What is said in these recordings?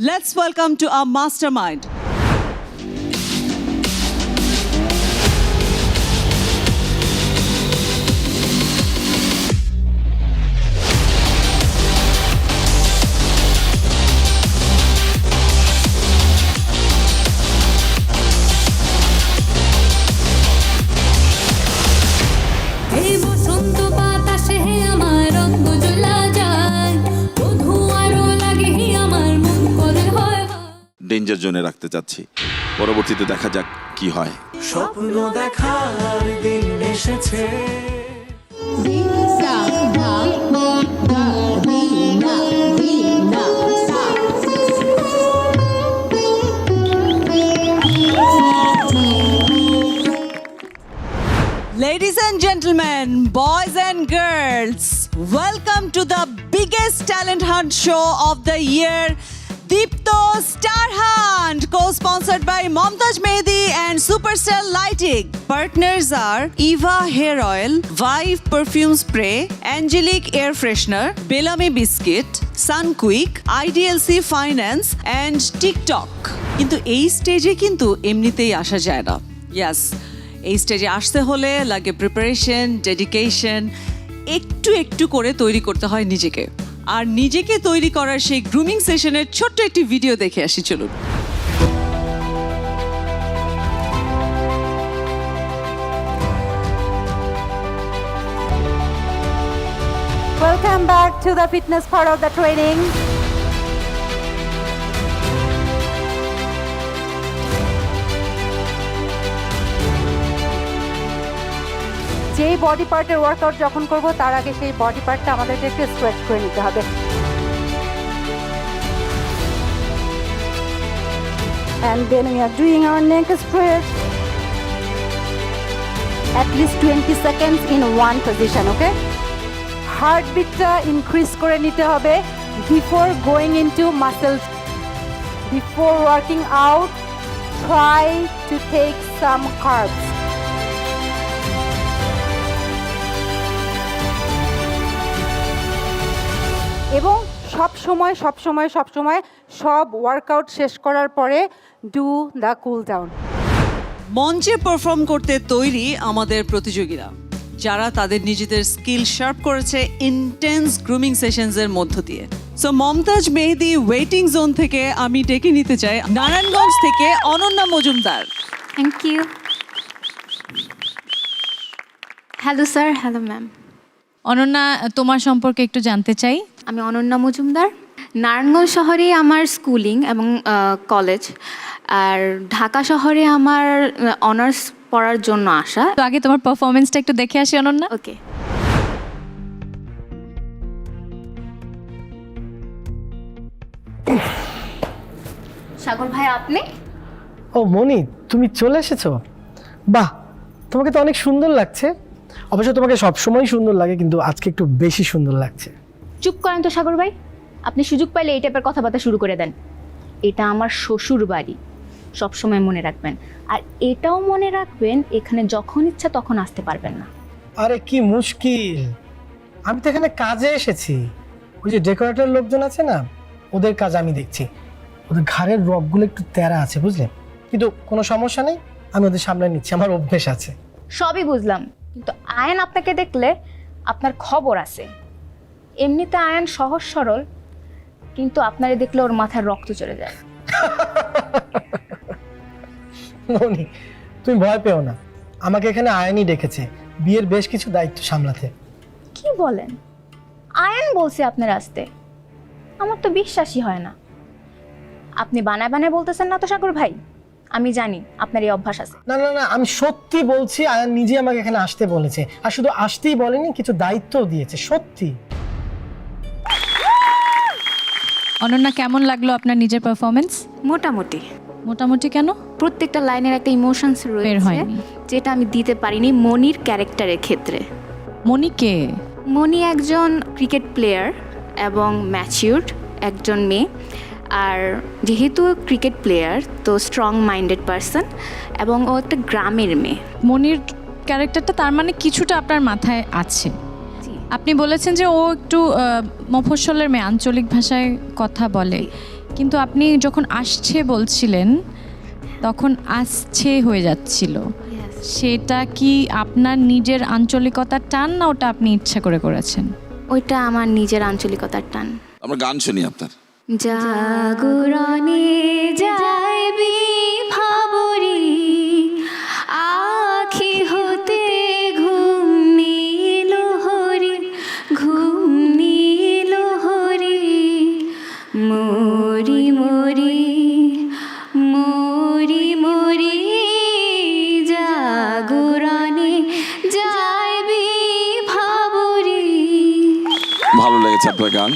Let's welcome to our mastermind. Danger জোনে রাখতে চাচ্ছি, পরবর্তীতে দেখা যাক কি হয়। স্বপ্ন দেখার দিন এসেছে। Ladies and gentlemen, boys and girls, welcome to the biggest talent hunt show of the year, Deepto Star Hunt, co-sponsored by Momtaj Mehdi and Superstar Lighting. Partners are Eva Hair Oil, Vive Perfume Spray, Angelique Air Freshener, Bellamy Biscuit, Sunquick, IDLC Finance and TikTok. কিন্তু এই স্টেজে কিন্তু এমনিতেই আসা যায় না। Yes, এই স্টেজে আসতে হলে লাগে প্রিপারেশন, ডেডিকেশন, একটু একটু করে তৈরি করতে হয় নিজেকে। আর নিজেকে তৈরি করার সেই গ্রুমিং সেশনের ছোট্ট একটি ভিডিও দেখে আসি চলুন। Welcome back to the fitness part of the training. যেই বডি পার্টের ওয়ার্কআউট যখন করব তার আগে সেই বডি পার্টটা আমাদেরকে একটু স্ট্রেচ করে নিতে হবে। And then we are doing our neck stretch. At least 20 seconds in one position, okay? Heartbeatটা increase করে নিতে হবে before going into muscles. Before working out, try to take some carbs. এবং সব ওয়ার্কআউট শেষ করার পরে ডু দ্য কুল ডাউন। মঞ্চে perform করতে তৈরি আমাদের প্রতিযোগীরা, যারা তাদের নিজেদের স্কিল শার্প করেছে ইন্টেন্স গ্রুমিং সেশনসের মধ্য দিয়ে। So Mumtaz Mehedi waiting zone থেকে আমি ডেকে নিতে চাই নারায়ণগঞ্জ থেকে Ananya Majumdar. Thank you. Hello sir, hello ma'am. Ananya, তোমার সম্পর্কে একটু জানতে চাই। আমি অনন্যা মজুমদার। নারায়ণগঞ্জ শহরে আমার স্কুলিং এবং কলেজ, আর ঢাকা শহরে আমার অনার্স পড়ার জন্য আসা। তো আগে তোমার পারফরমেন্সটা একটু দেখে আসি অনন্যা। ওকে। সাগর ভাই, আপনি? ও মনি, তুমি চলে এসেছো? বাহ, তোমাকে তো অনেক সুন্দর লাগছে। অবশ্য তোমাকে সবসময় সুন্দর লাগে, কিন্তু আজকে একটু বেশি সুন্দর লাগছে। চুপ করেন তো সাগর ভাই, আপনি সুযোগ পাইলে এই টাইপের কথাবার্তা শুরু করে দেন। এটা আমার শ্বশুর বাড়ি, সবসময় মনে রাখবেন। আর এটাও মনে রাখবেন, এখানে যখন ইচ্ছা তখন আসতে পারবেন না। আরে কি মুশকিল, আমি তো এখানে কাজে এসেছি। ওই যে ডেকোরেটর লোকজন আছে না, ওদের কাজ আমি দেখছি। ওদের ঘাড়ের রগগুলো একটু তেরা আছে, বুঝলে? কিন্তু কোনো সমস্যা নেই, আমি ওদের সামনে নিচ্ছি, আমার অভ্যেস আছে। সবই বুঝলাম, কিন্তু আয়ন আপনাকে দেখলে আপনার খবর আছে। এমনিতে আয়ন সহজ সরল, কিন্তু আপনারে দেখলে ওর মাথায় রক্ত চলে যায়। মনি, তুমি ভয় পেও না, আমাকে এখানে আয়নই ডেকেছে বিয়ের বেশ কিছু দায়িত্ব সামলাতে। কি বলেন? আয়ন বলছে আপনার আসতে? আমার তো বিশ্বাসই হয় না। আপনি বানায় বানায় বলতেছেন না তো সাগর ভাই? আমি জানি আপনার এই অভ্যাস আছে। না না না, আমি সত্যি বলছি, আয়ন নিজে আমাকে এখানে আসতে বলেছে। আর শুধু আসতেই বলেনি, কিছু দায়িত্বও দিয়েছে, সত্যি। অনন্যা, কেমন লাগলো আপনার নিজের পারফরমেন্স? মোটামুটি। মোটামুটি কেন? প্রত্যেকটা লাইনের একটা ইমোশনস রয়েছে, যেটা আমি দিতে পারিনি মনির ক্যারেক্টারের ক্ষেত্রে। মনি কে? মনি একজন ক্রিকেট প্লেয়ার এবং ম্যাচিউরড একজন মেয়ে। আর যেহেতু ক্রিকেট প্লেয়ার, তো স্ট্রং মাইন্ডেড পারসন, এবং ও একটা গ্রামের মেয়ে। মনির ক্যারেক্টারটা তার মানে কিছুটা আপনার মাথায় আছে। আপনি বলেছেন যে ও একটু মফস্বলের মেয়ে, আঞ্চলিক ভাষায় কথা বলে। কিন্তু আপনি যখন আসছে বলছিলেন তখন আসছে হয়ে যাচ্ছিল। সেটা কি আপনার নিজের আঞ্চলিকতার টান না ওটা আপনি ইচ্ছা করে করেছেন? ওইটা আমার নিজের আঞ্চলিকতার টান। আমরা গান শুনি আপনার। জাগরণে যাইবি ভাবরি আখি হতে ঘুম নীল হরি ঘুম নীল হরি মরি মরি মরি মরি জাগরণে যাইবি ভাবরি। ভালো লেগেছে আপনার গান।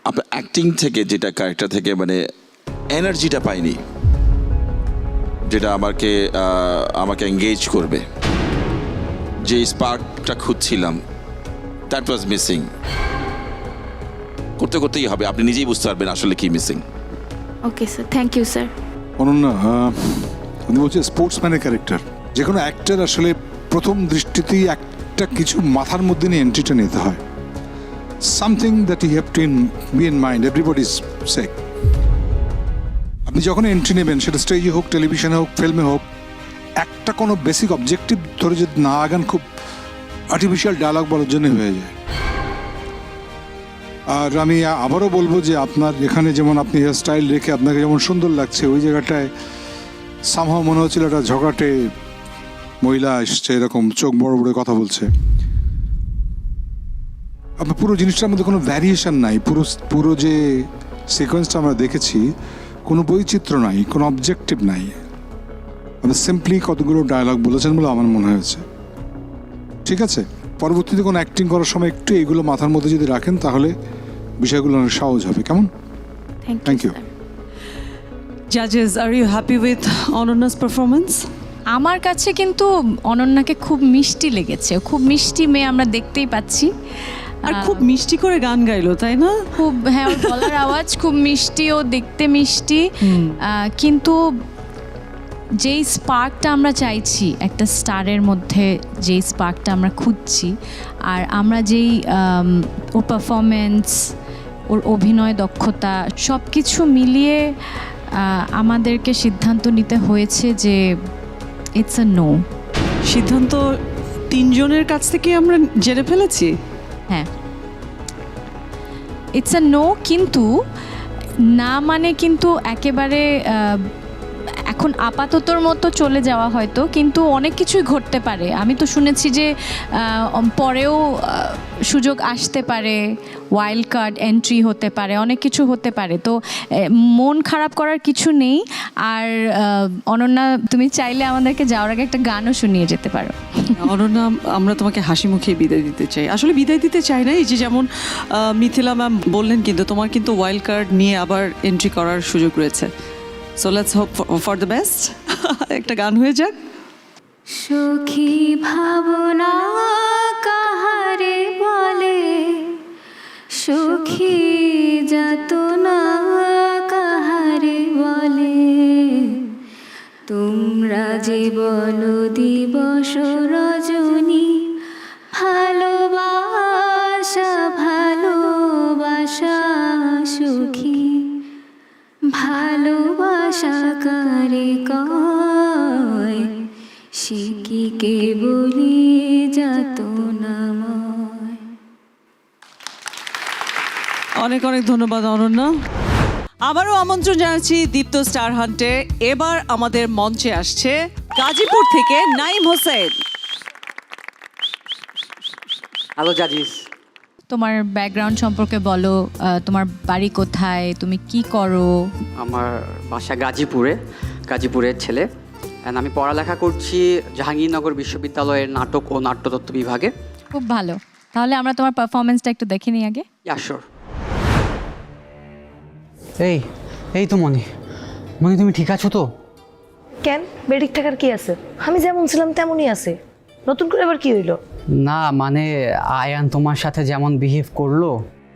আপনার অ্যাক্টিং থেকে যেটা ক্যারেক্টার থেকে মানে এনার্জিটা পাইনি, যেটা আমাকে এঙ্গেজ করবে, যে স্পার্কটা খুঁজছিলাম, দ্যাট ওয়াজ মিসিং। করতে করতেই হবে, আপনি নিজেই বুঝতে পারবেন আসলে কি missing. Okay sir, thank you sir. Ananya, উনি বলছে স্পোর্টসম্যানের ক্যারেক্টার। যে কোনো অ্যাক্টর আসলে প্রথম দৃষ্টিতেই একটা কিছু মাথার মধ্যে নিয়ে এন্ট্রিটা নিতে হয়। Something that you have to be in mind, everybody is sake. আপনি যখন এন্ট্রি নেবেন, সেটা স্টেজে হোক, টেলিভিশনে হোক, ফিল্মে হোক, একটা কোনো বেসিক অবজেক্টিভ ধরে যদি না আগান, খুব আর্টিফিশিয়াল ডায়লগ বলার জন্য হয়ে যায়। আর আমি আবারও বলবো যে আপনার এখানে যেমন আপনি হেয়ার স্টাইল রেখে আপনাকে যেমন সুন্দর লাগছে, ওই জায়গাটায় সামহাও মনে হচ্ছিল একটা ঝগড়াটে মহিলা এসছে, এরকম চোখ বড় বড় কথা বলছে। আপনার পুরো জিনিসটার মধ্যে কোনো ভ্যারিয়েশন নাই। পুরো যে সিকোয়েন্সটা আমরা দেখেছি, কোনো বৈচিত্র্য নাই, কোনো অবজেক্টিভ নাই। আপনি সিম্পলি কতগুলো ডায়লগ বলেছেন বলে আমার মনে হয়েছে। ঠিক আছে, পরবর্তীতে কোনো অ্যাক্টিং করার সময় একটু এগুলো মাথার মধ্যে যদি রাখেন, তাহলে বিষয়গুলো অনেক সহজ হবে। কেমন? Thank you. Judges, are you happy with Anonna's performance? আমার কাছে কিন্তু অনন্যাকে খুব মিষ্টি লেগেছে। খুব মিষ্টি মেয়ে আমরা দেখতেই পাচ্ছি। আর খুব মিষ্টি করে গান গাইলো, তাই না? খুব, হ্যাঁ, ওর গলার আওয়াজ খুব মিষ্টি, ও দেখতে মিষ্টি। কিন্তু যেই স্পার্কটা আমরা চাইছি একটা স্টারের মধ্যে, যেই স্পার্কটা আমরা খুঁজছি, আর আমরা যেই ওর পারফরমেন্স, ওর অভিনয় দক্ষতা সব কিছু মিলিয়ে আমাদেরকে সিদ্ধান্ত নিতে হয়েছে যে ইটস আ নো। সিদ্ধান্ত তিনজনের কাছ থেকে আমরা জেনে ফেলেছি। হ্যাঁ, ইটস আ নো, কিন্তু না মানে কিন্তু একেবারে এখন আপাততর মতো চলে যাওয়া হয়তো, কিন্তু অনেক কিছুই ঘটতে পারে। আমি তো শুনেছি যে পরেও সুযোগ আসতে পারে, ওয়াইল্ড কার্ড এন্ট্রি হতে পারে, অনেক কিছু হতে পারে। তো মন খারাপ করার কিছু নেই। আর অনন্যা, তুমি চাইলে আমাদেরকে যাওয়ার আগে একটা গানও শুনিয়ে যেতে পারো। অনন্যা, আমরা তোমাকে হাসি মুখে বিদায় দিতে চাই। আসলে বিদায় দিতে চাই না, এই যে যেমন মিথিলা ম্যাম বললেন, কিন্তু তোমার কিন্তু ওয়াইল্ড কার্ড নিয়ে আবার এন্ট্রি করার সুযোগ রয়েছে। So let's hope for the best. একটা গান হয়ে যাক। সখী ভাবনা কাহারে বলে, সখী যাতনা কাহারে বলে, তোমরা যে বলো দিবস রজনী, ভালোবাসা ভালোবাসা সখী, ভালোবাসা কারে কয়, সে কি কেবলি যাতনাময়। অনেক অনেক ধন্যবাদ অনন্যা। আবারও আমন্ত্রণ জানাচ্ছি দীপ্ত স্টার হান্টে। এবার আমাদের মঞ্চে আসছে গাজীপুর থেকে নাইম হোসেন। হ্যালো জাজিস, তোমার ব্যাকগ্রাউন্ড সম্পর্কে বলো, তোমার বাড়ি কোথায়, তুমি কি করো? আমার বাসা গাজীপুরের ছেলে, অ্যান্ড আমি পড়ালেখা করছি জাহাঙ্গীরনগর বিশ্ববিদ্যালয়ের নাটক ও নাট্যতত্ত্ব বিভাগে। খুব ভালো, তাহলে আমরা তোমার পারফরমেন্সটা একটু দেখে নিই আগে। Yeah sure. এই তো মনি, তুমি ঠিক আছো তো? কেন, বেডিক থাকার কি আছে? আমি যেমন ছিলাম তেমনই আছে। নতুন করে আবার কি হইলো? না মানে আয়ান তোমার সাথে যেমন বিহেভ করলো।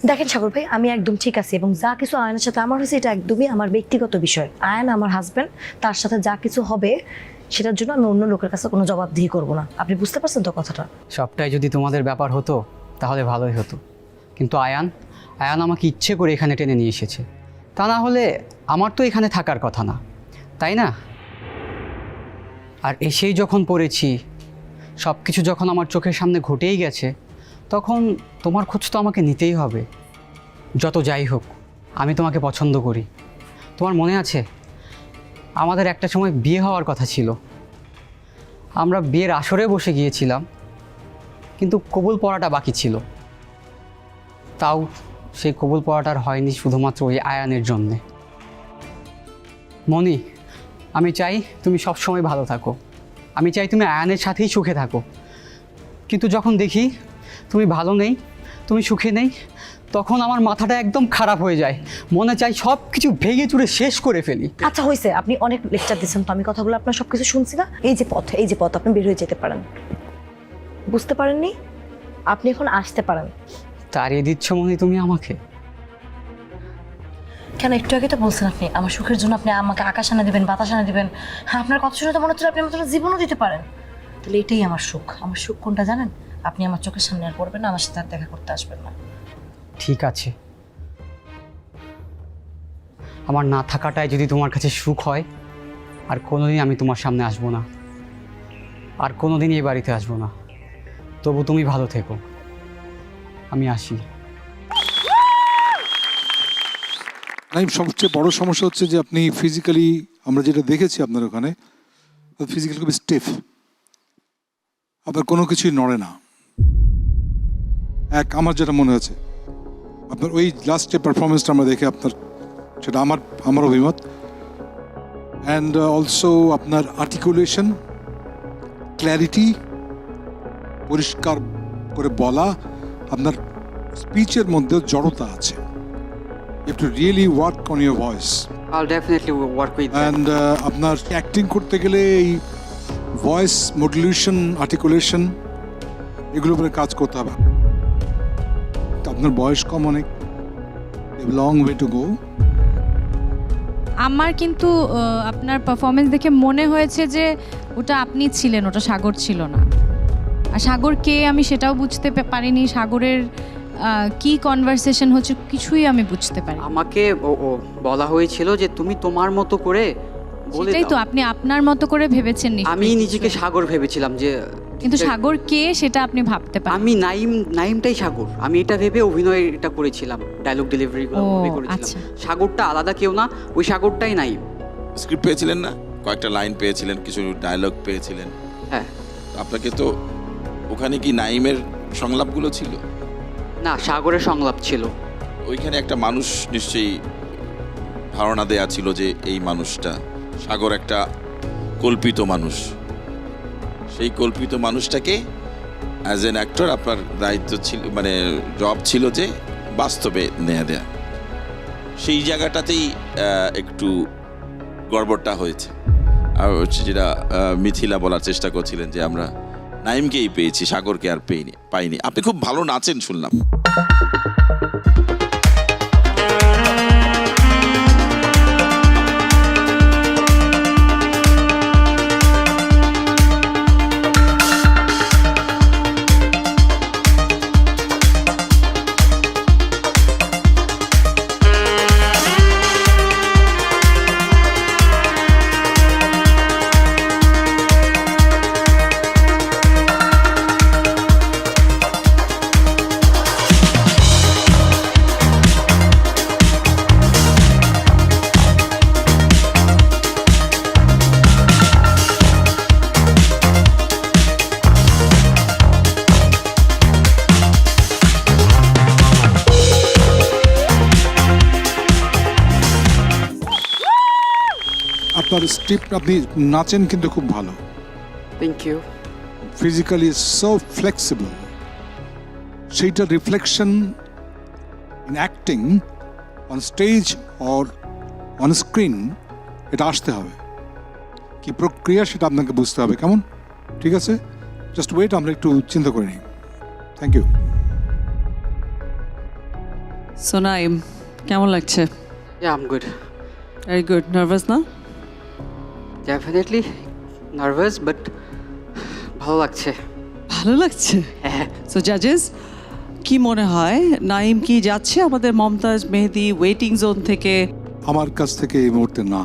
দেখেন সাগর ভাই, আমি একদম ঠিক আছি, এবং যা কিছু আয়নের সাথে আমার হয়েছে এটা একদমই আমার ব্যক্তিগত বিষয়। আয়ন আমার হাজব্যান্ড, তার সাথে যা কিছু হবে সেটার জন্য আমি অন্য লোকের কাছে কোনো জবাবদিহি করবো না। আপনি বুঝতে পারছেন তো কথাটা? সবটাই যদি তোমাদের ব্যাপার হতো তাহলে ভালোই হতো, কিন্তু আয়ান আমাকে ইচ্ছে করে এখানে টেনে নিয়ে এসেছে। তা না হলে আমার তো এখানে থাকার কথা না, তাই না? আর এসেই যখন পড়েছি, সব কিছু যখন আমার চোখের সামনে ঘটেই গেছে, তখন তোমার খোঁজ তো আমাকে নিতেই হবে। যত যাই হোক, আমি তোমাকে পছন্দ করি। তোমার মনে আছে আমাদের একটা সময় বিয়ে হওয়ার কথা ছিল, আমরা বিয়ের আসরে বসে গিয়েছিলাম, কিন্তু কবুল পড়াটা বাকি ছিল। তাও সেই কবুল পড়াটার হয়নি শুধুমাত্র ওই আয়ানের জন্যে। মনি, আমি চাই তুমি সবসময় ভালো থাকো, আমি চাই তুমি আয়ানের সাথেই সুখে থাকো। কিন্তু যখন দেখি তুমি ভালো নেই, তুমি সুখে নেই, তখন আমার মাথাটা একদম খারাপ হয়ে যায়। মনে চাই সব কিছু ভেঙে চুরে শেষ করে ফেলি। আচ্ছা হয়েছে, আপনি অনেক লেকচার দিচ্ছেন তো, আমি কথাগুলো আপনার সব কিছু শুনছি না। এই যে পথ আপনি বের হয়ে যেতে পারেন। বুঝতে পারেননি? আপনি এখন আসতে পারেন। তাড়িয়ে দিচ্ছ মনি তুমি আমাকে? কেন, একটু আগে তো বলছেন আপনি আমার সুখের জন্য আপনি আমাকে আকাশ আনা দিবেন, বাতাস আনা দিবেন। হ্যাঁ, আপনার কথা শুনে তো মনে হচ্ছে আপনি আমার জন্য জীবনও দিতে পারেন। তাহলে এটাই আমার সুখ। আমার সুখ কোনটা জানেন? আপনি আমার চোখের সামনে আর পড়বেন না, আমার সাথে আর দেখা করতে আসবেন না। ঠিক আছে, আমার না থাকাটাই যদি তোমার কাছে সুখ হয়, আর কোনোদিন আমি তোমার সামনে আসবো না, আর কোনোদিন এই বাড়িতে আসবো না। তবু তুমি ভালো থেকো, আমি আসি। সবচেয়ে বড় সমস্যা হচ্ছে যে আপনি ফিজিক্যালি, আমরা যেটা দেখেছি আপনার ওখানে, ফিজিক্যালি খুবই স্টিফ, আপনার কোনো কিছুই নড়ে না। আমার যেটা মনে হচ্ছে আপনার ওই লাস্ট যে পারফরমেন্সটা আমরা দেখে আপনার, সেটা আমার অভিমত। অ্যান্ড অলসো আপনার আর্টিকুলেশন, ক্ল্যারিটি, পরিষ্কার করে বলা, আপনার স্পিচের মধ্যেও জড়তা আছে। You have to really work on your voice. I'll definitely work with that. And আপনার অ্যাক্টিং করতে গেলে এই ভয়েস মডুলেশন, আর্টিকুলেশন, এগুলোর উপরে কাজ করতে হবে। আপনার বয়স কম অনেক, লং ওয়ে টু গো। আমার কিন্তু আপনার পারফরমেন্স দেখে মনে হয়েছে যে ওটা আপনি ছিলেন, ওটা সাগর ছিল না। আর সাগর কে আমি সেটাও বুঝতে পারিনি, সাগরের কি কনভারসেশন হচ্ছে কিছুই আমি বুঝতে পারি। আমাকে বলা হয়েছিল যে তুমি তোমার মতো করে বলে সেটাই তো, দাও। আপনি আপনার মতো করে ভেবেছেন নিশ্চয়ই। আমি নিজেকে সাগর ভেবেছিলাম যে, কিন্তু সাগর কে সেটা আপনি ভাবতে পারেন। আমি নাইমটাই সাগর, আমি এটা ভেবে অভিনয়টা করেছিলাম, ডায়লগ ডেলিভারিগুলো ভেবে করেছিলাম। আচ্ছা। সাগরটা আলাদা কেউ না, ওই সাগরটাই নাইম। স্ক্রিপ্ট পেয়েছিলেন না, কয়েকটা লাইন পেয়েছিলেন, কিছু ডায়লগ পেয়েছিলেন। হ্যাঁ, আপনাকে তো ওখানে কি নাইমের সংলাপগুলো ছিল না, সাগরের সংলাপ ছিল। ওইখানে একটা মানুষ নিশ্চয়ই ধারণা দেয়া ছিল যে এই মানুষটা সাগর একটা কল্পিত মানুষ। সেই কল্পিত মানুষটাকে অ্যাজ এন অ্যাক্টর আপনার দায়িত্ব ছিল, মানে জব ছিল যে বাস্তবে নিয়ে দেয়া। সেই জায়গাটাতেই একটু গড়বড়টা হয়েছে। আর হচ্ছে যেটা মিথিলা বলার চেষ্টা করছিলেন যে আমরা নাইমকেই পেয়েছি, সাগরকে আর পাইনি। আপনি খুব ভালো নাচেন শুনলাম। আপনার স্টেপ, আপনি নাচেন কিন্তু খুব ভালো। Thank you. Physically so flexible, সেইটা reflection in acting on stage or on screen, এটা আসতে হবে। কি প্রক্রিয়া সেটা আপনাকে বুঝতে হবে, কেমন? ঠিক আছে, জাস্ট ওয়েট, আমরা একটু চিন্তা করে নিই। Thank you. সো নাইম, কেমন লাগছে? Yeah, I'm good. Very good. Nervous না? Definitely nervous, but ভালো লাগছে। ভালো লাগছে। হ্যাঁ। সো জাজেস, কি মনে হয় নাইম কি যাচ্ছে আমাদের মমতাজ মেহেদি ওয়েটিং জোন থেকে আমার কাছ থেকে এই মুহূর্তে না।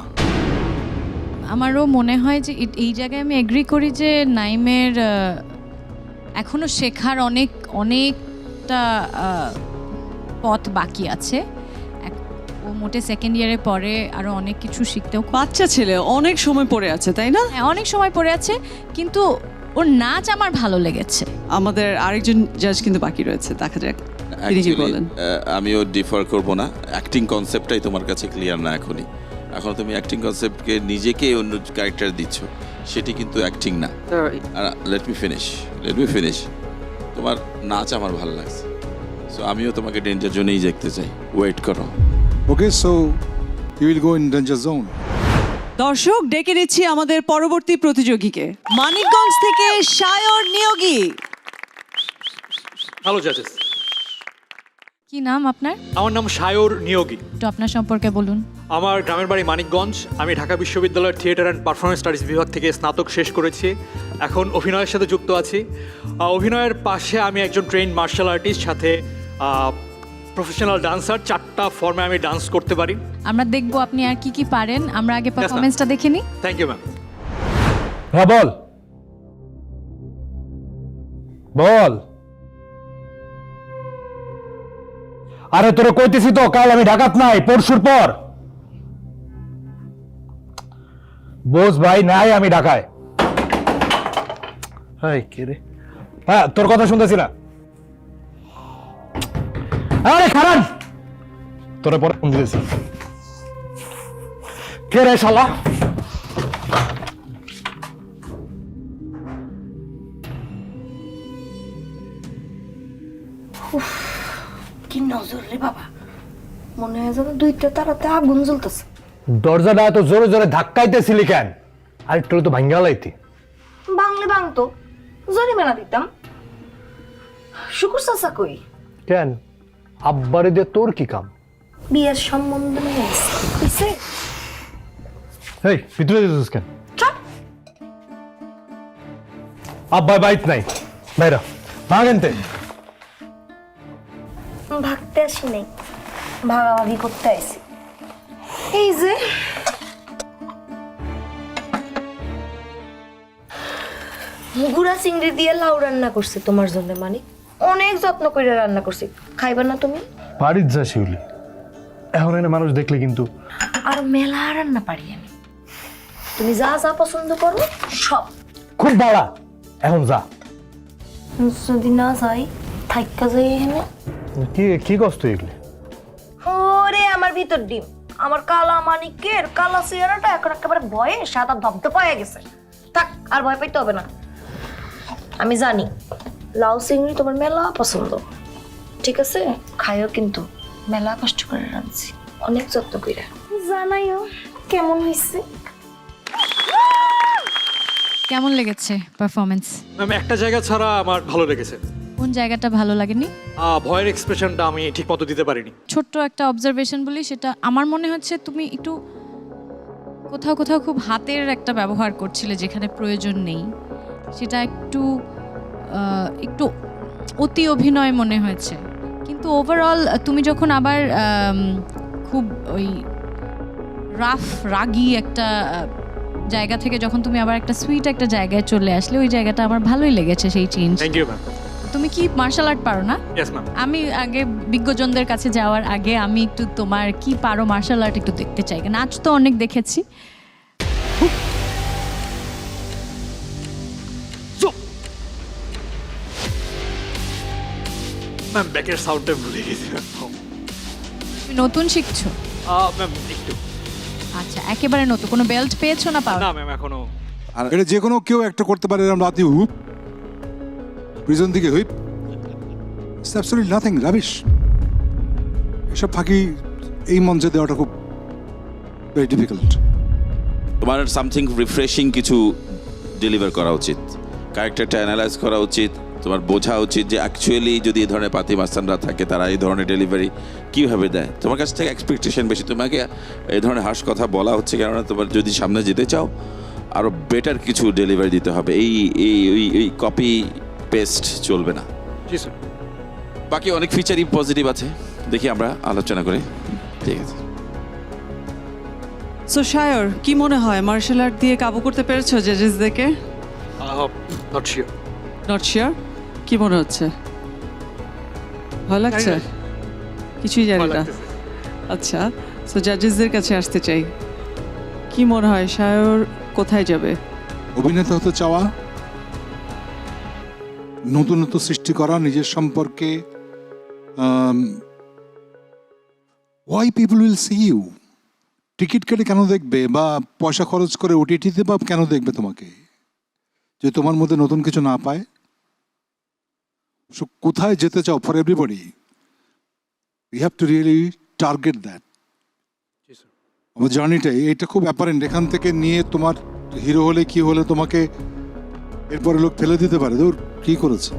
আমারও মনে হয় যে এই জায়গায় আমি এগ্রি করি যে নাইমের এখনো শেখার অনেকটা পথ বাকি আছে। ও মোটে সেকেন্ড ইয়ারে পরে আরো অনেক কিছু শিখতেও বাচ্চা ছেলে, অনেক সময় পড়ে আছে, তাই না? হ্যাঁ, অনেক সময় পড়ে আছে, কিন্তু ওর নাচ আমার ভালো লেগেছে। আমাদের আরেকজন জাজ কিন্তু বাকি রয়েছে, দেখা যাক তিনি কি Actually, বলেন। আমিও ডিফার করব না। অ্যাক্টিং কনসেপ্টটাই তোমার কাছে ক্লিয়ার না এখনই। এখন তুমি অ্যাক্টিং কনসেপ্টকে নিজেকে অন্য ক্যারেক্টার দিচ্ছ, সেটি কিন্তু অ্যাক্টিং না। Sir let me finish. তোমার নাচ আমার ভালো লাগছে, সো আমিও তোমাকে ডেঞ্জার জোনেই দেখতে চাই। ওয়েট করো। Okay, so you will go in danger zone. দর্শক, ডেকে নিচ্ছি আমাদের পরবর্তী প্রতিযোগীকে, মানিকগঞ্জ থেকে সায়র নিয়োগী। হ্যালো জাজেস, কি নাম আপনার? আমার নাম সায়র নিয়োগী। একটু আপনার সম্পর্কে বলুন। আমার গ্রামের বাড়ি মানিকগঞ্জ। আমি ঢাকা বিশ্ববিদ্যালয়ের থিয়েটার অ্যান্ড পারফরমেন্স স্টাডিজ বিভাগ থেকে স্নাতক শেষ করেছি। এখন অভিনয়ের সাথে যুক্ত আছি। অভিনয়ের পাশে আমি একজন ট্রেন্ড মার্শাল আর্টিস্ট, সাথে প্রফেশনাল ডান্সার। 4টা ফর্মে আমি ডান্স করতে পারি। আমরা দেখবো আপনি আর কি কি পারেন। আমরা আগে পারফরমেন্সটা দেখে নিই। Thank you ma'am. হ্যাঁ, বল বল। আরে তোরা কইতেছি তো, কাল আমি ঢাকাত নাই, পরশুর পর। বোস ভাই নাই, আমি ঢাকায়। হ্যাঁ, তোর কথা শুনতেছি না। আরে খারান, তোরা পরে ফোন দিতেছি। কে রে শালা? কি নজর রে বাবা, মনে হয় যেন 2টা তারাতে আগুন জ্বলতেছে। দরজাটা এত জোরে জোরে ধাক্কাইতেছিলি কেন? আর একটু তো ভাঙ্গা লাইতি। বাংলে বাংতো, জরিমানা দিতাম। শুকুর চাচা কই? কেন আব্বারে দিয়ে তোর কি কাম? বিয়ের সম্বন্ধ নিয়ে আসছে। এই ভিতরে দিতেছিস কেন? চল। আব্বা বাইত নাই, বাইরা ভাগেনতে। ভাগতে আসি নাই, ভাগাভাগি করতে আসি। এই যে গুড়া চিংড়ি দিয়ে লাউ রান্না করছি তোমার জন্য, মানে অনেক যত্ন করে রান্না করছি। খাইবা না তুমি? বাড়ির যা শিউলি, এখন এনে মানুষ দেখলে কিন্তু। আর মেলা রান্না পারি আমি। তুমি যা যা পছন্দ করো সব। খুব বাড়া, এখন যা। যদি না যাই, থাইকা যাই এখানে। কি কি কষ্ট এগুলি? ওরে আমার ভিতর ডিম, আমার কালা মানিকের কালা চেহারাটা এখন একেবারে ভয়ে সাদা ধবধবে হয়ে গেছে। থাক, আর ভয় পাইতে হবে না। আমি জানি লাউ চিংড়ি তোমার মেলা পছন্দ, ঠিক আছে? খাইও কিন্তু, মেলা কষ্ট করে রাঁধছি, অনেক যত্ন করে। জানাইও কেমন হয়েছে। কেমন লেগেছে পারফরমেন্স? ম্যাম, একটা জায়গা ছাড়া আমার ভালো লেগেছে। কোন জায়গাটা ভালো লাগেনি? ভয়ের এক্সপ্রেশনটা আমি ঠিক মতো দিতে পারিনি। ছোট্ট একটা অবজারভেশন বলি, সেটা আমার মনে হচ্ছে তুমি একটু কোথাও কোথাও খুব হাতের একটা ব্যবহার করছিলে যেখানে প্রয়োজন নেই। সেটা একটু একটু অতি অভিনয় মনে হয়েছে। কিন্তু ওভারঅল তুমি যখন আবার খুব ওই রাগী একটা জায়গা থেকে যখন তুমি আবার একটা সুইট একটা জায়গায় চলে আসলে, ওই জায়গাটা আমার ভালোই লেগেছে, সেই চেঞ্জ। Thank you ma'am. তুমি কি মার্শাল আর্ট পারো না? Yes ma'am. আমি আগে বিজ্ঞজনদের কাছে যাওয়ার আগে আমি একটু তোমার কি পারো মার্শাল আর্ট একটু দেখতে চাই। নাচ তো অনেক দেখেছি। ম্যাম, ব্যাকের সাউন্ডটা ভুলে গেছি। তুমি নতুন শিখছো? ম্যাম একটু। আচ্ছা, একেবারে নতুন, কোনো বেল্ট পেয়েছো না পাও? না ম্যাম, এখনো। আর এটা যে কোনো কেউ একটা করতে পারে। এরকম রাতে হুপ, প্রিজন দিকে whip, it's absolutely nothing, rubbish. এসব ফাঁকি এই মঞ্চে দেওয়াটা খুব ভেরি ডিফিকাল্ট। তোমার সামথিং রিফ্রেশিং কিছু ডেলিভার করা উচিত, ক্যারেক্টারটা অ্যানালাইজ করা উচিত। তোমার বোঝা উচিত যে অ্যাকচুয়ালি যদি এই ধরনের পাতি মাস্তানরা থাকে, তারা এই ধরনের ডেলিভারি কীভাবে দেয়। তোমার কাছ থেকে এক্সপেকটেশন বেশি। তোমাকে এই ধরনের হার্শ কথা বলা হচ্ছে, কেননা তোমার যদি সামনে যেতে চাও আরও বেটার কিছু ডেলিভারি দিতে হবে। এই কপি পেস্ট চলবে না। জি স্যার। বাকি অনেক ফিচারই পজিটিভ আছে, দেখি আমরা আলোচনা করে। ঠিক আছে। সো শায়র, কি মনে হয় মার্শাল আর্ট দিয়ে কাবু করতে পেরেছো জাজেসদেরকে? Not sure. Not sure? কি মনে হচ্ছে? ভালো লাগছে? কিছুই জানি না। আচ্ছা, সো জাজেসদের কাছে আসতে চাই। কি মনে হয় শায়র কোথায় যাবে? অভিনেতা হতে চাওয়া, নতুনত্ব সৃষ্টি করা নিজের সম্পর্কে। Why people will see you? Ticket কেটে কেন দেখবে, বা পয়সা খরচ করে ওটিটিতে বা কেন দেখবে তোমাকে, যে তোমার মধ্যে নতুন কিছু না পায়? সো কোথায় যেতে চাও for everybody, you have to really target that. আমার জার্নিটাই এটা খুব অ্যাপারেন্ট। এখান থেকে নিয়ে তোমার হিরো হলে কি হলে তোমাকে এরপরে লোক ফেলে দিতে পারে, তোর কি করেছে।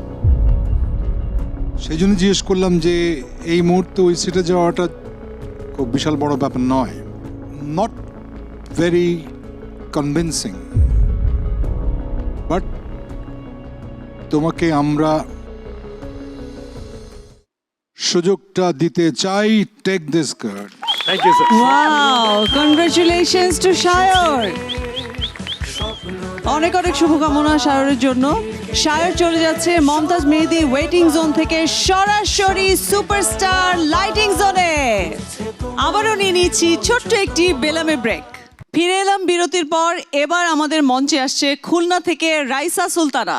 সেই জন্য জিজ্ঞেস করলাম যে এই মুহূর্তে ওই সিটে যাওয়াটা খুব বিশাল বড় ব্যাপার নয়, নট ভেরি কনভিনসিং, বাট তোমাকে আমরা সুযোগটা দিতে চাই। Take this card. Thank you sir. Wow, congratulations to Shayar. অনেক অনেক শুভকামনা শায়রের জন্য। শায়র চলে যাচ্ছে মমতাজ মেহেদি ওয়েটিং জোন থেকে সরাসরি সুপারস্টার লাইটিং জোনে। আবারও নিয়ে নিচ্ছি ছোট্ট একটি বেলামে ব্রেক। ফিরে এলাম বিরতির পর। এবার আমাদের মঞ্চে আসছে খুলনা থেকে রাইসা সুলতানা।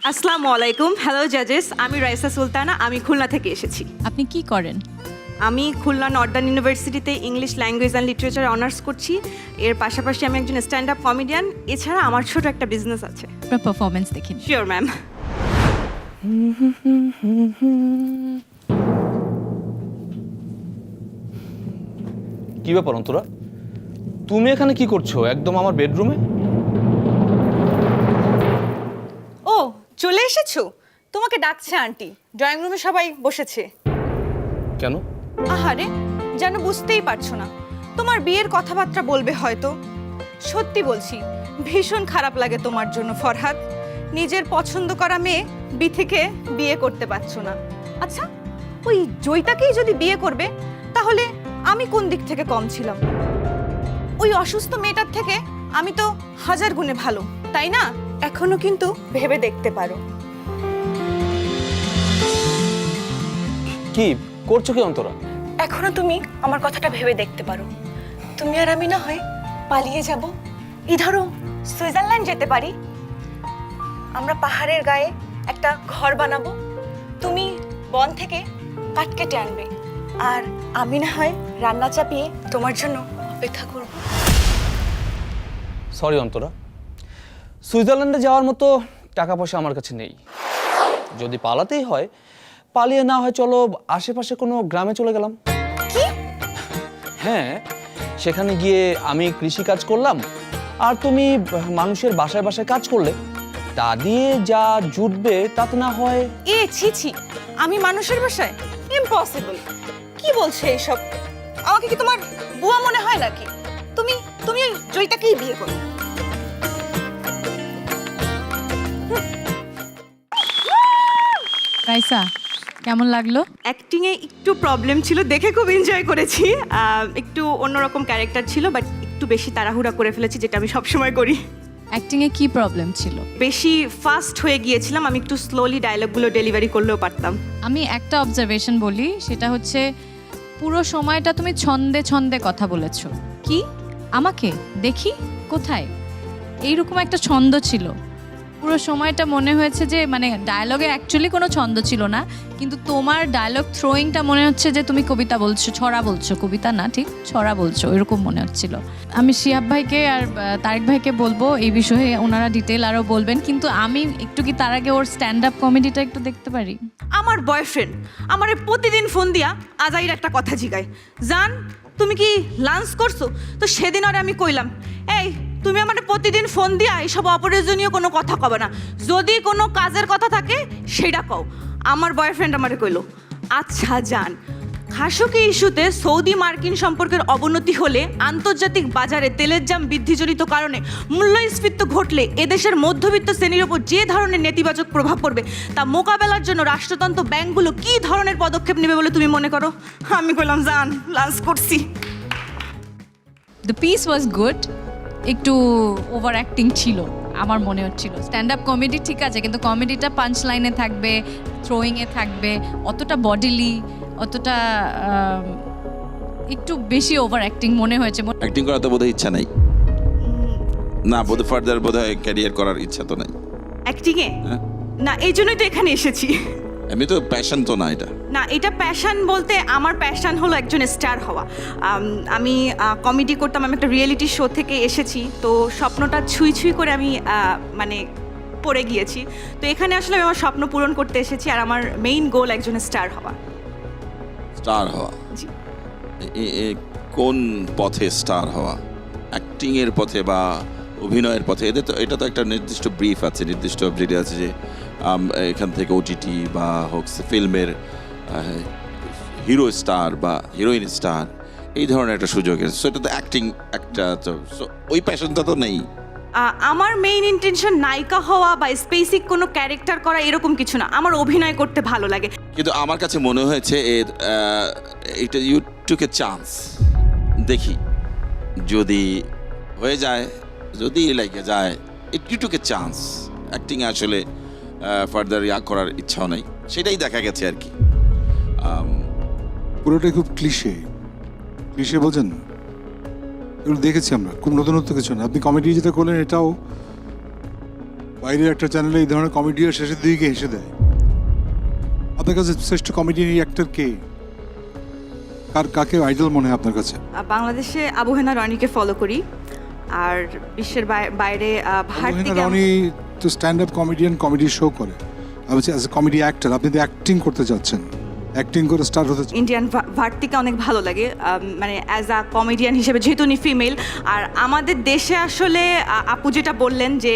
আসসালামু আলাইকুম। হ্যালো জাজেস, আমি রাইসা সুলতানা, আমি খুলনা থেকে এসেছি। আপনি কি করেন? আমি খুলনা নর্দার্ন ইউনিভার্সিটিতে English language and literature honours করছি। এর পাশাপাশি আমি একজন স্ট্যান্ড আপ কমেডিয়ান। এছাড়া আমার ছোট একটা বিজনেস আছে। আপনার পারফরমেন্স দেখি। Sure ma'am. কি ব্যাপার অন্তরা, তুমি এখানে কি করছো একদম আমার বেডরুমে? ও, চলে এসেছো? তোমাকে ডাকছে আন্টি। ড্রয়িং রুমে সবাই বসেছে। কেন? আহারে, যেন বুঝতেই পারছো না। তোমার বিয়ের কথাবার্তা বলবে হয়তো। সত্যি বলছি, ভীষণ খারাপ লাগে তোমার জন্য ফরহাদ। নিজের পছন্দ করা মেয়ে বিথিকে বিয়ে করতে পারছো না। আচ্ছা, ওই জয়িতাকেই যদি বিয়ে করবে, তাহলে আমি কোন দিক থেকে কম ছিলাম? ওই অসুস্থ মেয়েটার থেকে আমি তো হাজার গুণে ভালো, তাই না? এখনো কিন্তু ভেবে দেখতে পারো। কি করছো কি অন্তরা? এখনো তুমি আমার কথাটা ভেবে দেখতে পারো। তুমি আর আমি না হয় পালিয়ে যাব, এই ধরো সুইজারল্যান্ড যেতে পারি। আমরা পাহাড়ের গায়ে একটা ঘর বানাবো, তুমি বন থেকে কাঠ কেটে আনবে, আর আমি না হয় রান্না চাপিয়ে তোমার জন্য অপেক্ষা করব। সরি অন্তরা, সুইজারল্যান্ডে যাওয়ার মতো টাকা পয়সা আমার কাছে নেই। যদি পালাতেই হয়, পালিয়ে না হয় চলো আশেপাশে কোনো গ্রামে চলে গেলাম। কি? হ্যাঁ, সেখানে গিয়ে আমি কৃষি কাজ করলাম, আর তুমি মানুষের বাসায় বাসায় কাজ করলে, তা দিয়ে যা জুটবে তাতে না হয়। এ ছি ছি, আমি মানুষের বাসায়? ইম্পসিবল। কি বলছো এইসব? আমাকে কি তোমার বুয়া মনে হয় নাকি? তুমি তুমি ওই জয়িতাকেই বিয়ে করো। রাইসা, কেমন লাগলো? অ্যাক্টিংয়ে একটু প্রবলেম ছিল, দেখে খুব এনজয় করেছি। একটু অন্যরকম ক্যারেক্টার ছিল, বাট একটু বেশি তাড়াহুড়া করে ফেলেছি, যেটা আমি সবসময় করি। অ্যাক্টিংয়ে কি প্রবলেম ছিল? বেশি ফাস্ট হয়ে গিয়েছিলাম, আমি একটু স্লোলি ডায়লগগুলো ডেলিভারি করলেও পারতাম। আমি একটা অবজারভেশন বলি, সেটা হচ্ছে পুরো সময়টা তুমি ছন্দে ছন্দে কথা বলেছো। কি? আমাকে দেখি কোথায়? এইরকম একটা ছন্দ ছিল পুরো সময়টা। মনে হয়েছে যে মানে ডায়লগে অ্যাকচুয়ালি কোনো ছন্দ ছিল না, কিন্তু তোমার ডায়লগ থ্রোয়িংটা মনে হচ্ছে যে তুমি কবিতা বলছো, ছড়া বলছো। কবিতা না, ঠিক ছড়া বলছো, এরকম মনে হচ্ছিল। আমি শিহাব ভাইকে আর তারেক ভাইকে বলবো এই বিষয়ে, ওনারা ডিটেল আরও বলবেন, কিন্তু আমি একটু কি তার আগে ওর স্ট্যান্ড আপ কমেডিটা একটু দেখতে পারি? আমার বয়ফ্রেন্ড আমারে প্রতিদিন ফোন দিয়া আজাইর একটা কথা জিগায়, জান তুমি কি লাঞ্চ করছো? তো সেদিন আর আমি কইলাম, এই তুমি আমার প্রতিদিন ফোন দিয়া এইসব অপ্রয়োজনীয় কোনো কথা কবে না, যদি কোনো কাজের কথা থাকে সেটা কও। আমার বয়ফ্রেন্ড আমারে কইলো, আচ্ছা জান, ভাষুকি ইস্যুতে সৌদি মার্কিন সম্পর্কের অবনতি হলে, আন্তর্জাতিক বাজারে তেলের দাম বৃদ্ধিজনিত কারণে মূল্যস্ফীতি ঘটলে এদেশের মধ্যবিত্ত শ্রেণীর ওপর যে ধরনের নেতিবাচক প্রভাব পড়বে তা মোকাবেলার জন্য রাষ্ট্রতন্ত্র ব্যাংকগুলো কী ধরনের পদক্ষেপ নেবে বলে তুমি মনে করো? আমি বললাম জান, লাঞ্চ করছি। দ্য পিস ওয়াজ গুড, একটু ওভার অ্যাক্টিং ছিল আমার মনে হচ্ছিল। স্ট্যান্ড আপ কমেডি ঠিক আছে, কিন্তু কমেডিটা পাঞ্চ লাইনে থাকবে, থ্রোয়িংয়ে থাকবে, অতটা বডিলি, অতটা একটু বেশি ওভার অ্যাক্টিং মনে হয়েছে। অ্যাক্টিং করার তো বোধহয় ইচ্ছা নাই না, বোধহয় ফার্দার বোধহয় ক্যারিয়ার করার ইচ্ছা তো নাই অ্যাক্টিংয়ে হ্যাঁ? না, এই জন্যই তো এখানে এসেছি। এমনি তো প্যাশন তো না এটা। না, এটা প্যাশন বলতে আমার প্যাশন হলো একজন স্টার হওয়া। আমি কমেডি করতাম, আমি একটা রিয়েলিটি শো থেকে এসেছি, তো স্বপ্নটা ছুঁই ছুঁই করে আমি মানে পড়ে গিয়েছি। তো এখানে আসলে আমি আমার স্বপ্ন পূরণ করতে এসেছি, আর আমার মেইন গোল একজন স্টার হওয়া। স্টার হওয়া? জি। কোন পথে স্টার হওয়া? অ্যাক্টিং এর পথে বা অভিনয়ের পথে? এদের তো এটা তো একটা নির্দিষ্ট ব্রিফ আছে, নির্দিষ্ট অবজেক্ট আছে যে এখান থেকে ওটিটি বা হোক ফিল্মের হিরো স্টার বা হিরোইন স্টার, এই ধরনের একটা সুযোগ আছে। সো এটা তো অ্যাক্টিং একটা, ওই প্যাশনটা তো নেই। আমার মেইন ইন্টেনশন নায়িকা হওয়া বা স্পেসিক কোনো ক্যারেক্টার করা এরকম কিছু না, আমার অভিনয় করতে ভালো লাগে। কিন্তু আমার কাছে মনে হয়েছে এটা ইউ টুক এ চান্স। দেখি যদি হয়ে যায়, যদি লেগে যায়, ইউ টুক এ চান্স। অ্যাক্টিংয়ে আসলে ফার্দার করার ইচ্ছাও নেই, সেটাই দেখা গেছে আর কি। পুরোটাই খুব ক্লিশে বলছেন, এগুলো দেখেছি আমরা, খুব নতুনত্ব কিছু না। আপনি কমেডি যেটা করলেন, এটাও বাইরের একটা চ্যানেলে এই ধরনের কমেডিও শেষের দিকে হেসে দেয়। আপনার কাছে শ্রেষ্ঠ কমেডিয়ান অ্যাক্টর কে? কাকে আইডল মনে হয় আপনার কাছে? বাংলাদেশে আবুহেনা রনিকে ফলো করি, আর বিশ্বের বাইরে ভারতীয় রনি তো stand up comedian, comedy show করে। আমি বলছি অ্যাজ এ কমেডি অ্যাক্টর আপনি তো অ্যাক্টিং করতে চাচ্ছেন, অ্যাক্টিং করে স্টার হতে চাচ্ছেন। ইন্ডিয়ান ভারতীকে অনেক ভালো লাগে, মানে অ্যাজ আ কমেডিয়ান হিসেবে, যেহেতু উনি ফিমেল। আর আমাদের দেশে আসলে আপু যেটা বললেন যে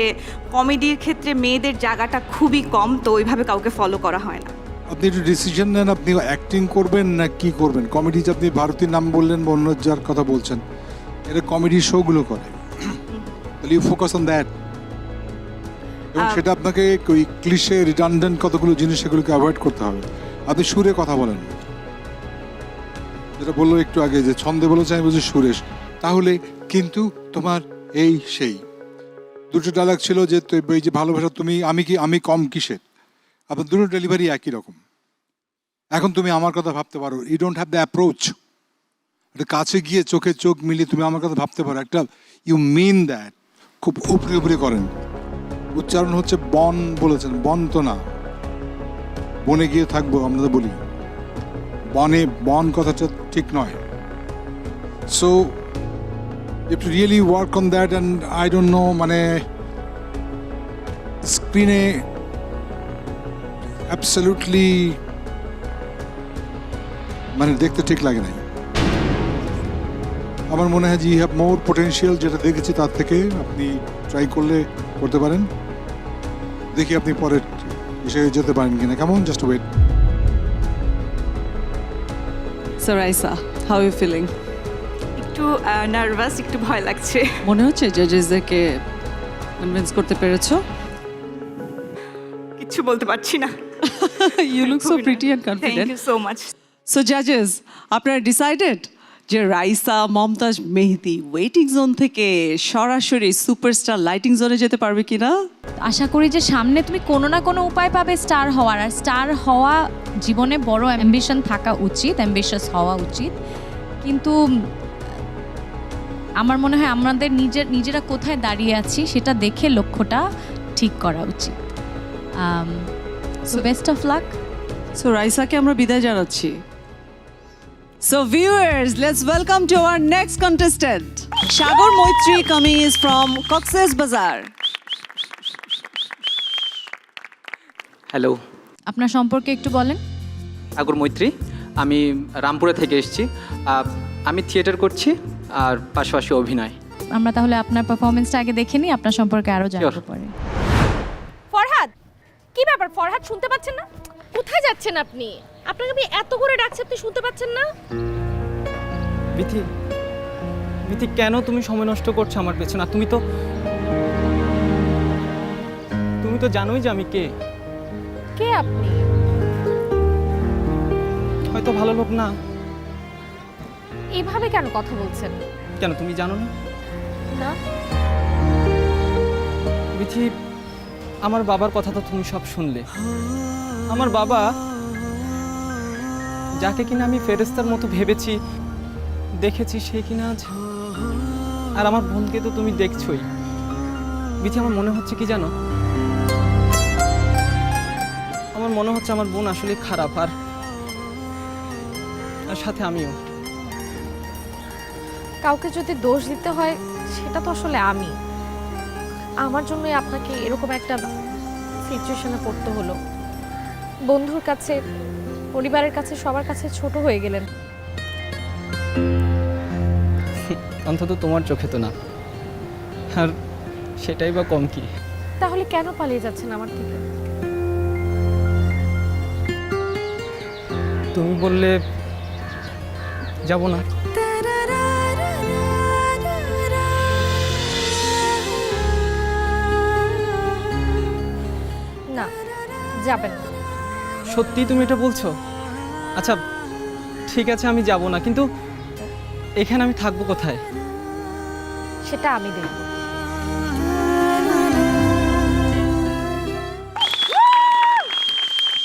কমেডির ক্ষেত্রে মেয়েদের জায়গাটা খুবই কম, তো ওইভাবে কাউকে ফলো করা হয় না। আপনি একটু ডিসিশন নেন, আপনি অ্যাক্টিং করবেন না কি করবেন। কমেডি যে আপনি ভারতীর নাম বললেন বা অন্য যার কথা বলছেন, এটা কমেডি শোগুলো করে, তাহলে ইউ ফোকাস অন দ্যাট। এবং সেটা আপনাকে ওই ক্লিশে রিডান্ডেন্ট কতগুলো জিনিস সেগুলোকে অ্যাভয়েড করতে হবে। আপনি সুরে কথা বলেন, যেটা বললো একটু আগে যে ছন্দে বলেছে, আমি বলছি সুরেশ, তাহলে কিন্তু তোমার এই সেই দুটো ডায়লগ ছিল যে এই যে ভালোবাসা তুমি আমি কম কিসের, আপনার দুটো ডেলিভারি একই রকম। এখন তুমি আমার কথা ভাবতে পারো, you don't have the approach. একটা কাছে গিয়ে চোখে চোখ মিলিয়ে তুমি আমার কথা ভাবতে পারো, একটা ইউ মিন দ্যাট। খুব উপরে উপরে করেন, উচ্চারণ হচ্ছে বন বলেছেন, বন তো না, বনে গিয়ে থাকবো আমরা তো বলি, বন কথাটা ঠিক নয়। So you to really work on that. And I don't know, মানে স্ক্রিনে অ্যাবসলিউটলি মানে দেখতে ঠিক লাগে নাই। আমার মনে হয় যে ইউ হ্যাভ মোর পোটেনশিয়াল, যেটা দেখেছি তার থেকে আপনি ট্রাই করলে করতে পারেন। দেখি আপনি পরে এসে যেতে পারেন কিনা, কেমন? Just wait. So Raisa, how you feeling? একটু নার্ভাস, একটু ভয় লাগছে। মনে হচ্ছে জাজেসদেরকে কনভিন্স করতে পেরেছো? কিছু বলতে পারছি না। You look so pretty and Thank confident. you so much. So judges, আপনারা ডিসাইডেড যে রাইসা মমতাজ মেহেদি ওয়েটিং জোন থেকে সরাসরি সুপারস্টার লাইটিং জোনে যেতে পারবে কিনা? আশা করি যে সামনে তুমি কোনো না কোনো উপায় পাবে স্টার হওয়ার। আর স্টার হওয়া জীবনে বড় অ্যাম্বিশন থাকা উচিত, অ্যাম্বিশাস হওয়া উচিত। কিন্তু আমার মনে হয় আমাদের নিজেরা কোথায় দাঁড়িয়ে আছি সেটা দেখে লক্ষ্যটা ঠিক করা উচিত। So best of luck. So রাইসাকে আমরা বিদায় জানাচ্ছি। So viewers, let's welcome to our next contestant. Shagor Moitri coming is from Cox's Bazar. Hello, আপনার সম্পর্কে একটু বলেন। সাগর মৈত্রী, আমি রামপুরা থেকে এসেছি। আমি থিয়েটার করছি আর পাশাপাশি অভিনয়। আমরা তাহলে আপনার পারফরমেন্সটা আগে দেখে নিই, আপনার সম্পর্কে আরও জানতে Sure. পারি। ফরহাদ, কি ব্যাপার ফরহাদ, শুনতে পাচ্ছেন না? কোথায় যাচ্ছেন আপনি? আপনাকে আমি এত করে ডাকছি, আপনি শুনতে পাচ্ছেন না? বিথি, বিথি, কেন তুমি সময় নষ্ট করছো আমার পেছনে? তুমি তো জানোই যে আমি কে। কে আপনি? হয়তো ভালো লোক না। এভাবে কেন কথা বলছেন? কেন তুমি জানো না? না। বিথি, আমার বাবার কথা তো তুমি সব শুনলে। আমার বাবা, যাকে কিনা আমি ফেরেস্তার মতো ভেবেছি, দেখেছি, সে কিনা আজ। আর আমার বোনকে তো তুমি দেখছোই। বিথি, আমার মনে হচ্ছে কি জানো, আমার মনে হচ্ছে আমার বোন আসলে খারাপ, আর সাথে আমিও। কাউকে যদি দোষ দিতে হয় সেটা তো আসলে আমি। আমার জন্যই আপনাকে এরকম একটা সিচুয়েশনে পড়তে হলো। বন্ধুর কাছে, পরিবারের কাছে, সবার কাছে ছোট হয়ে গেলেন। অন্তত তোমার চোখে তো না, আর সেটাই বা কম কি। তাহলে কেন পালিয়ে যাচ্ছেন আমার থেকে? তুমি বললে যাব না। না, যাবেন না। সত্যি তুমি এটা বলছো? আচ্ছা ঠিক আছে, আমি যাব না, কিন্তু এখানে আমি থাকবো কোথায়? সেটা আমি দেখব।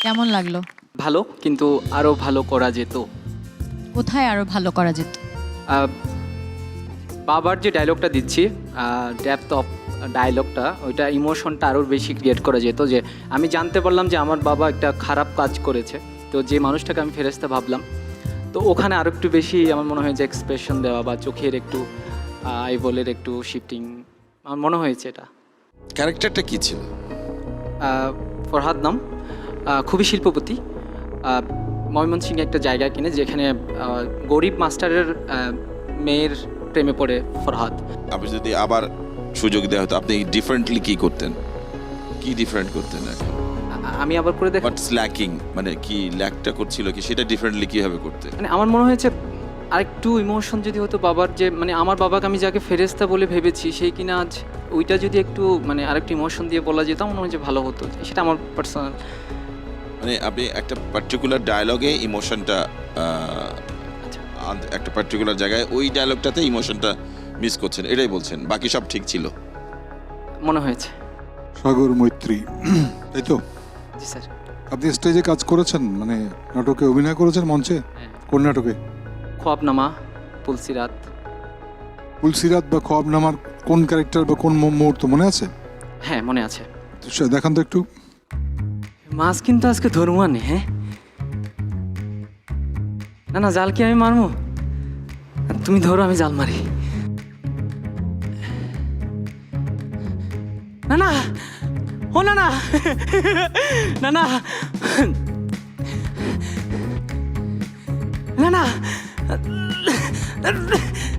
কেমন লাগলো? ভালো, কিন্তু আরও ভালো করা যেত। কোথায় আরো ভালো করা যেত? বাবার যে ডায়লগটা দিচ্ছি, ডেপথ অফ ডায়লগটা, ওইটা ইমোশনটা আরও বেশি ক্রিয়েট করা যেত। যে আমি জানতে পারলাম যে আমার বাবা একটা খারাপ কাজ করেছে, তো যে মানুষটাকে আমি ফেরেশতা ভাবলাম, তো ওখানে আরও একটু বেশি আমার মনে হয় যে এক্সপ্রেশন দেওয়া বা চোখের একটু আইবলের একটু শিফটিং, আমার মনে হয়েছে এটা। ক্যারেক্টারটা কি ছিল? ফরহাদ নাম, খুবই শিল্পপতি, ময়মনসিংহে একটা জায়গা কিনে, যেখানে গরিব মাস্টারের মেয়ের প্রেমে পড়ে ফরহাদ। আপনি যদি আবার সুযোগ দেওয়া হতো, আপনি ডিফারেন্টলি কি করতেন? কি ডিফারেন্ট করতেন এখন? আমি আবার করে দেখ, হোয়াটস ল্যাকিং, মানে কি ল্যাকটা করছিল কি, সেটা ডিফারেন্টলি কিভাবে করতেন? মানে আমার মনে হয়েছে আরেকটু ইমোশন যদি হতো বাবার, যে মানে আমার বাবাকে আমি যাকে ফেরেশতা বলে ভেবেছি সেই কিনা আজ, ওইটা যদি একটু মানে আরেকটু ইমোশন দিয়ে বলা যেত, আমার মনে হয় যে ভালো হতো। সেটা আমার পার্সোনাল। মানে আপনি একটা পার্টিকুলার ডায়লগে ইমোশনটা, একটা পার্টিকুলার জায়গায় ওই ডায়লগটাতে ইমোশনটা মিস করছেন, এটাই বলছেন, বাকি সব ঠিক ছিল মনে হয়েছে। সাগর মৈত্রী, তাই তো? জি স্যার। আপনি স্টেজে কাজ করেছেন, মানে নাটকে অভিনয় করেছেন মঞ্চে? কোন নাটকে? খোয়াবনামা, পুলসিরাত। পুলসিরাত বা খোয়াবনামার কোন ক্যারেক্টার বা কোন মুহূর্ত মনে আছে? হ্যাঁ মনে আছে। দেখান তো একটু। মাছ কিন্তু আজকে ধরবো আনে। হ্যাঁ না না, জাল কি আমি মারবো? তুমি ধরো, আমি জাল মারি। না না, ও না না, না না, না না,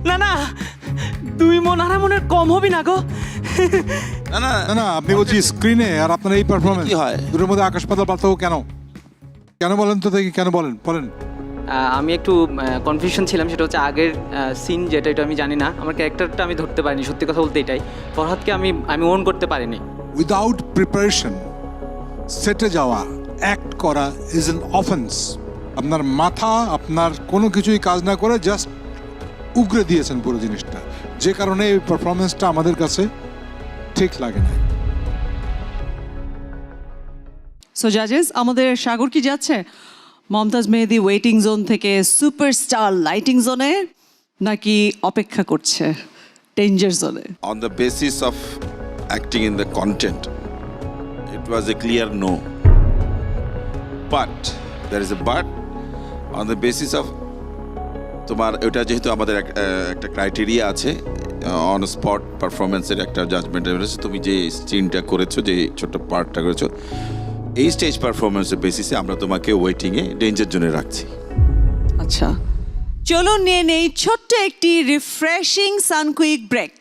না না, 2 মন আড়াই মনের কম হবি না গো। না না না না, আপনি বলছি স্ক্রিনে আর আপনার এই পারফরমেন্স কি হয়? দুটোর মধ্যে আকাশ পাতাল পার্থক্য কেন? কেন বলেন তো দেখি, কেন বলেন বলেন। আমি একটু কনফিউশন ছিলাম, সেটা হচ্ছে আগের সিন যেটা, এটা আমি জানি না, আমার ক্যারেক্টারটা আমি ধরতে পারিনি, সত্যি কথা বলতে এটাই। ফরহাদকে আমি ওন করতে পারিনি। উইদাউট প্রিপারেশন সেটে যাওয়া, অ্যাক্ট করা ইজ অ্যান অফেন্স। আপনার মাথা, আপনার কোনো কিছুই কাজ না করে জাস্ট উগরে দিয়েছেন পুরো জিনিসটা, যে কারণে এই পারফরমেন্সটা আমাদের কাছে ঠিক লাগে না। সো জাজেস, আমাদের সাগর কি যাচ্ছে মমতাজ মেহেদি ওয়েটিং জোন থেকে সুপারস্টার লাইটিং জোনে, নাকি অপেক্ষা করছে ডেঞ্জার জোনে? On the basis of acting in the content, it was a clear no. But there is a but. On the basis of তোমার ওটা, যেহেতু আমাদের একটা ক্রাইটেরিয়া আছে, অন স্পট পারফরমেন্সের একটা জাজমেন্ট রয়েছে, তুমি যে সিনটা করেছো, যে ছোট্ট পার্টটা করেছো, এই স্টেজ পারফরমেন্সের বেসিসে আমরা তোমাকে ওয়েটিংয়ে ডেঞ্জার জোনে রাখছি। আচ্ছা, চলুন নিয়ে নেই ছোট্ট একটি রিফ্রেশিং সানকুইক ব্রেক।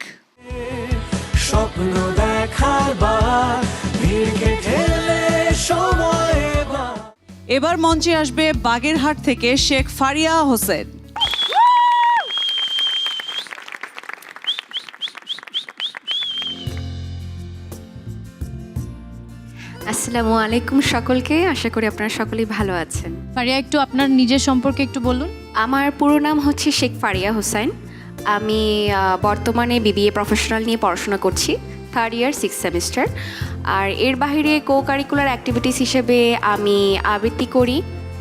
স্বপ্ন দেখার বার, ভিড়কে ঠেলে সময় এবার। এবার মঞ্চে আসবে বাগেরহাট থেকে শেখ ফারিয়া হোসেন। আসসালামু আলাইকুম সকলকে, আশা করি আপনারা সকলেই ভালো আছেন। ফারিয়া, একটু আপনার নিজের সম্পর্কে একটু বলুন। আমার পুরো নাম হচ্ছে শেখ ফারিয়া হোসেন। আমি বর্তমানে বিবিএ প্রফেশনাল নিয়ে পড়াশোনা করছি, 3rd ইয়ার 6th সেমিস্টার। আর এর বাইরে কো কারিকুলার অ্যাক্টিভিটিস হিসেবে আমি আবৃত্তি করি,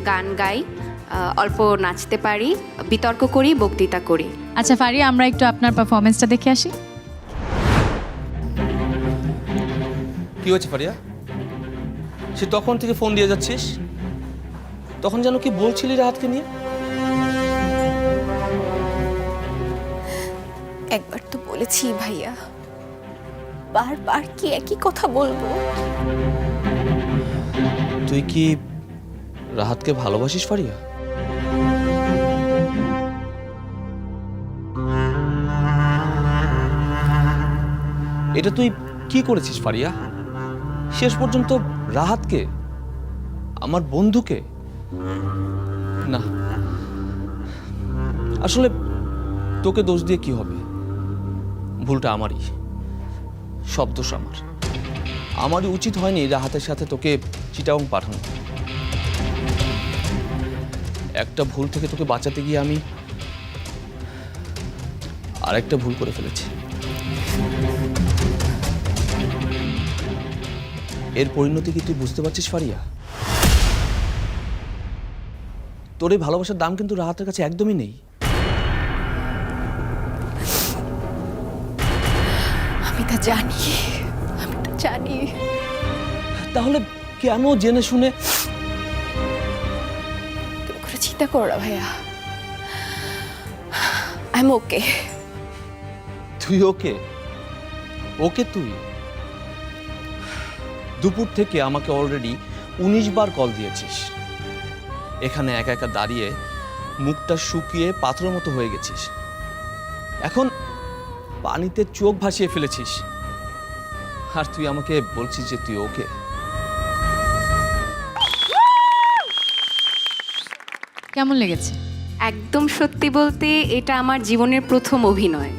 গান গাই, অল্প নাচতে পারি, বিতর্ক করি, বক্তৃতা করি। আচ্ছা ফারিয়া, আমরা একটু আপনার পারফরমেন্সটা দেখে আসি। কি হয়েছে ফারিয়া? সে তখন থেকে ফোন দিয়ে যাচ্ছিস, তখন যেন কি বলছিলি রাহাতকে নিয়ে? একবার তো বলেছি ভাইয়া, বারবার কি একই কথা বলবো? তুই কি রাহাতকে ভালোবাসিস ফারিয়া? এটা তুই কি করেছিস ফারিয়া? শেষ পর্যন্ত রাহাতকে, আমার বন্ধুকে, না আসলে তোকে দোষ দিয়ে কি হবে? ভুলটা আমারই, সব দোষ আমারই উচিত হয়নি রাহাতের সাথে তোকে চিটাগং পাঠানো। একটা ভুল থেকে তোকে বাঁচাতে গিয়ে আমি আরেকটা ভুল করে ফেলেছি। এর পরিণতি কি তুই বুঝতে পারছিস ফারিয়া? তোর এই ভালোবাসার দাম কিন্তু রাহাতের কাছে একদমই নেই। আমি তা জানি, আমি তা জানি। তাহলে কেন জেনে শুনে তুমি করে চিন্তা করো না ভাইয়া, আই এম ওকে। তুই ওকে? ওকে তুই? দুপুর থেকে আমাকে অলরেডি 19 বার কল দিয়েছিস। এখানে একা একা দাঁড়িয়ে মুখটা শুকিয়ে পাথরের মতো হয়ে গেছিস। এখন পানিতে চোখ ভাসিয়ে ফেলেছিস, আর তুই আমাকে বলছিস যে তুই ওকে। কেমন লেগেছে? একদম সত্যি বলতে এটা আমার জীবনের প্রথম অভিনয়।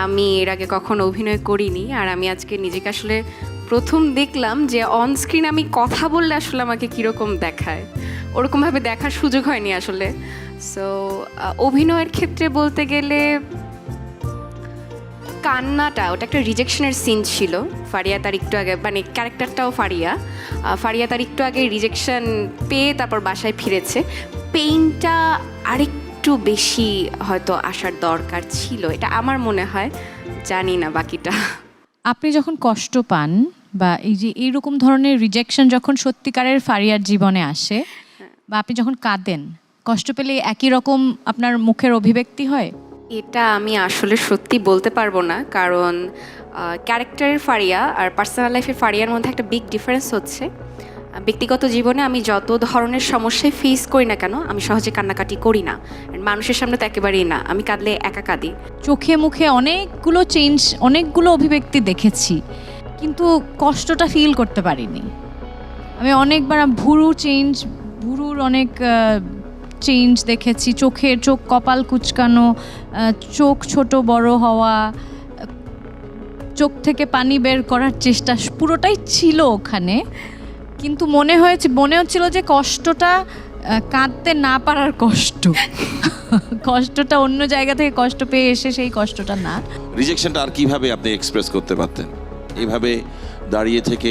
আমি এর আগে কখনো অভিনয় করিনি, আর আমি আজকে নিজেকে আসলে প্রথম দেখলাম যে অন স্ক্রিন আমি কথা বললে আসলে আমাকে কীরকম দেখায়। ওরকমভাবে দেখার সুযোগ হয়নি আসলে। সো অভিনয়ের ক্ষেত্রে বলতে গেলে কান্নাটা, ওটা একটা রিজেকশনের সিন ছিল। ফারিয়া তার একটু আগে, মানে ক্যারেক্টারটাও ফারিয়া তার একটু আগে রিজেকশন পেয়ে তারপর বাসায় ফিরেছে। পেইনটা আরেকটু বেশি হয়তো আসার দরকার ছিল, এটা আমার মনে হয়, জানি না বাকিটা। আপনি যখন কষ্ট পান বা এই যে এইরকম ধরনের রিজেকশন যখন সত্যিকারের ফারিয়ার জীবনে আসে, বা আপনি যখন কাঁদেন, কষ্ট পেলে একই রকম আপনার মুখের অভিব্যক্তি হয়? এটা আমি আসলে সত্যি বলতে পারবো না, কারণ ক্যারেক্টারের ফারিয়া আর পার্সোনাল লাইফের ফারিয়ার মধ্যে একটা বিগ ডিফারেন্স হচ্ছে। ব্যক্তিগত জীবনে আমি যত ধরনের সমস্যায় ফেস করি না কেন, আমি সহজে কান্নাকাটি করি না। মানুষের সামনে তো একেবারেই না, আমি কাঁদলে একা কাঁদি। চোখে মুখে অনেকগুলো চেঞ্জ, অনেকগুলো অভিব্যক্তি দেখেছি, কিন্তু কষ্টটা ফিল করতে পারিনি। আমি অনেকবার ভুরুর অনেক চেঞ্জ দেখেছি, চোখ কপাল কুচকানো, চোখ ছোট বড় হওয়া, চোখ থেকে পানি বের করার চেষ্টা, পুরোটাই ছিল ওখানে। কিন্তু মনে হচ্ছিল যে কষ্টটা কাঁদতে না পারার কষ্টটা অন্য জায়গা থেকে কষ্ট পেয়ে এসে সেই কষ্টটা না। রিজেকশনটা আর কিভাবে আপনি এক্সপ্রেস করতে পারতেন? এইভাবে দাঁড়িয়ে থেকে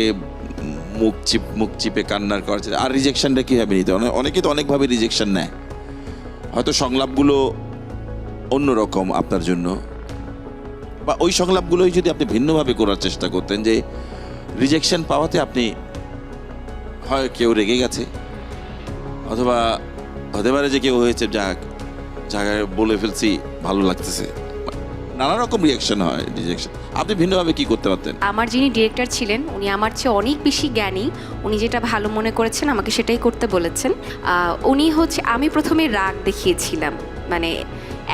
মুখ চিপে কান্নার করা, আর রিজেকশনটা কীভাবে নিতে? অনেকে তো অনেকভাবে রিজেকশন নেয়, হয়তো সংলাপগুলো অন্যরকম আপনার জন্য, বা ওই সংলাপগুলোই যদি আপনি ভিন্নভাবে করার চেষ্টা করতেন, যে রিজেকশন পাওয়াতে আপনি হয় কেউ রেগে গেছে, অথবা হতে পারে যে কেউ হয়েছে জায়গায় বলে ফেলছি ভালো লাগতেছে, নানা রকম রিয়াকশন হয় রিজেকশন। আপনি ভিন্নভাবে কি করতে পারতেন? আমার যিনি ডিরেক্টর ছিলেন উনি আমার চেয়ে অনেক বেশি জ্ঞানী। উনি যেটা ভালো মনে করেছেন আমাকে সেটাই করতে বলেছেন। উনি হচ্ছে, আমি প্রথমে রাগ দেখিয়েছিলাম, মানে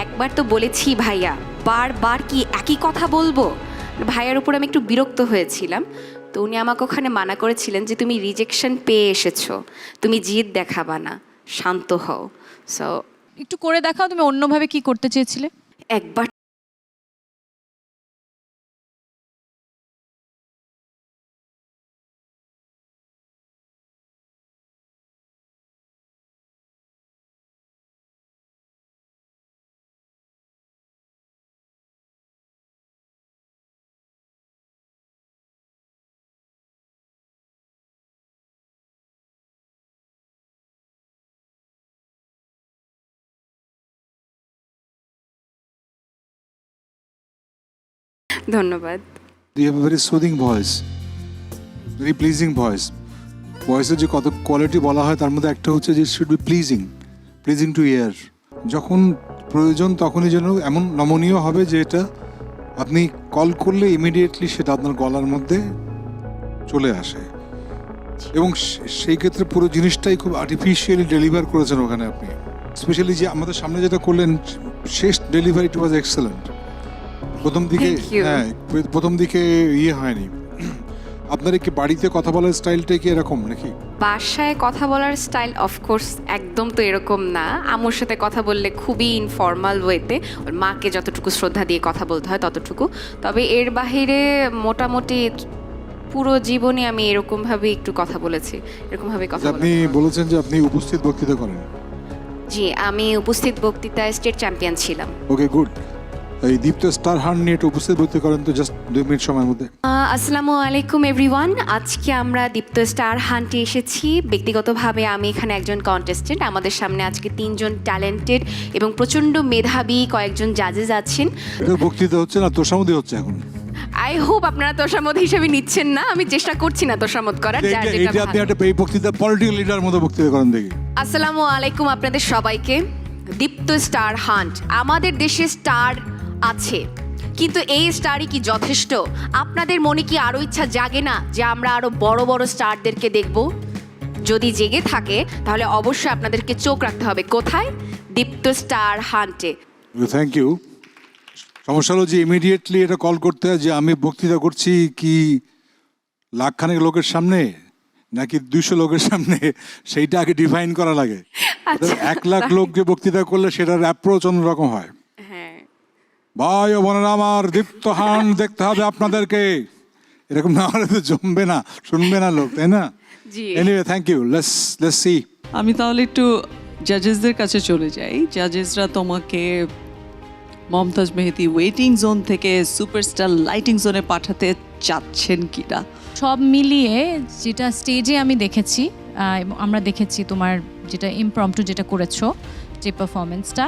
একবার তো বলেছি ভাইয়া, বারবার কি একই কথা বলবো, ভাইয়ার উপর আমি একটু বিরক্ত হয়েছিলাম। তো উনি আমাকে ওখানে মানা করেছিলেন যে তুমি রিজেকশন পেয়ে এসেছো, তুমি জিদ দেখাবা না, শান্ত হও। সো একটু করে দেখাও তুমি অন্যভাবে কি করতে চেয়েছিলে। একবার ধন্যবাদ। You have a very soothing voice, very pleasing voice. ভয়েসের যে কত কোয়ালিটি বলা হয় তার মধ্যে একটা হচ্ছে যে শুড বি প্লিজিং টু ইয়ার। যখন প্রয়োজন তখনই যেন এমন নমনীয় হবে যে এটা আপনি কল করলে ইমিডিয়েটলি সেটা আপনার গলার মধ্যে চলে আসে, এবং সেই ক্ষেত্রে পুরো জিনিসটাই খুব আর্টিফিশিয়ালি ডেলিভার করেছেন ওখানে আপনি। স্পেশালি যে আমাদের সামনে যেটা করলেন, শেষ ডেলিভারিটি ওয়াজ এক্সেলেন্ট। প্রথম দিকে Thank you. হ্যাঁ, প্রথম দিকে ইয়ে হয়নি। আপনার কি বাড়িতে কথা বলার স্টাইলটা কি এরকম নাকি? বাসায় কথা বলার স্টাইল অফকোর্স একদম তো এরকম না। আম্মুর সাথে কথা বললে খুবই ইনফর্মাল ওয়েতে, ওর মাকে যতটুকু শ্রদ্ধা দিয়ে কথা বলতে হয় ততটুকু। তবে এর বাহিরে মোটামুটি পুরো জীবনে আমি এরকমভাবে একটু কথা বলেছি, এরকমভাবে কথা আপনি বলেছেন যে আপনি উপস্থিত বক্তৃতা করেন। জি, আমি উপস্থিত বক্তৃতায় স্টেট চ্যাম্পিয়ন ছিলাম। ওকে, গুড। এই দীপ্ত স্টার হান্ট নিয়ে একটু উপস্থিত বক্তৃতা করেন তো, জাস্ট 2 মিনিট সময়ের মধ্যে। আসসালামু আলাইকুম এভরিওয়ান। আজকে আমরা দীপ্ত স্টার হান্টে এসেছি। ব্যক্তিগতভাবে আমি এখানে একজন কন্টেস্টেন্ট। আমাদের সামনে আজকে 3 জন ট্যালেন্টেড এবং প্রচণ্ড মেধাবী কয়েকজন জাজেস আছেন। এটা বক্তৃতা হচ্ছে না, তোষামোদি হচ্ছে এখন। আই হোপ আপনারা তোষামোদ হিসেবে নিচ্ছেন না। আমি চেষ্টা করছি না তোষামোদ করার, যার যেটা এটা আপনি ভালো। একটা এই বক্তৃতা পলিটিক্যাল লিডার মতো বক্তৃতা করেন দেখি। আসসালামু আলাইকুম আপনাদের সবাইকে। দীপ্ত স্টার হান্ট, আমাদের দেশে স্টার আছে, কিন্তু এই স্টারই কি যথেষ্ট? আপনাদের মনে কি আরও ইচ্ছা জাগে না যে আমরা আরও বড় বড় স্টারদেরকে দেখব? যদি জেগে থাকে তাহলে অবশ্যই আপনাদেরকে চোখ রাখতে হবে কোথায়? দীপ্ত স্টার হান্টে। Thank you. সমস্যা হলো যে ইমিডিয়েটলি এটা কল করতে হয় যে আমি বক্তৃতা করছি কি লাখখানেক লোকের সামনে নাকি 200 লোকের সামনে, সেইটা আগে ডিফাইন করা লাগে। 1 লাখ লোক যে বক্তৃতা করলে সেটার অ্যাপ্রোচ অন্যরকম হয়। হ্যাঁ, ভাই ও বোনেরা আমার, দীপ্ত হান্ট দেখতে হবে আপনাদেরকে, এরকম না হলে তো জমবে না, শুনবে না লোক, তাই না? জি। Anyway, thank you. Let's see. আমি তাহলে একটু জাজেসদের কাছে চলে যাই। জাজেসরা তোমাকে মমতাজ মেহেদি ওয়েটিং জোন থেকে সুপারস্টার লাইটিং জোনে পাঠাতে চাচ্ছেন কিনা? সব মিলিয়ে যেটা স্টেজে আমি দেখেছি, এবং আমরা দেখেছি তোমার যেটা ইমপ্রম্পটু যেটা করেছো, যে পারফরমেন্সটা,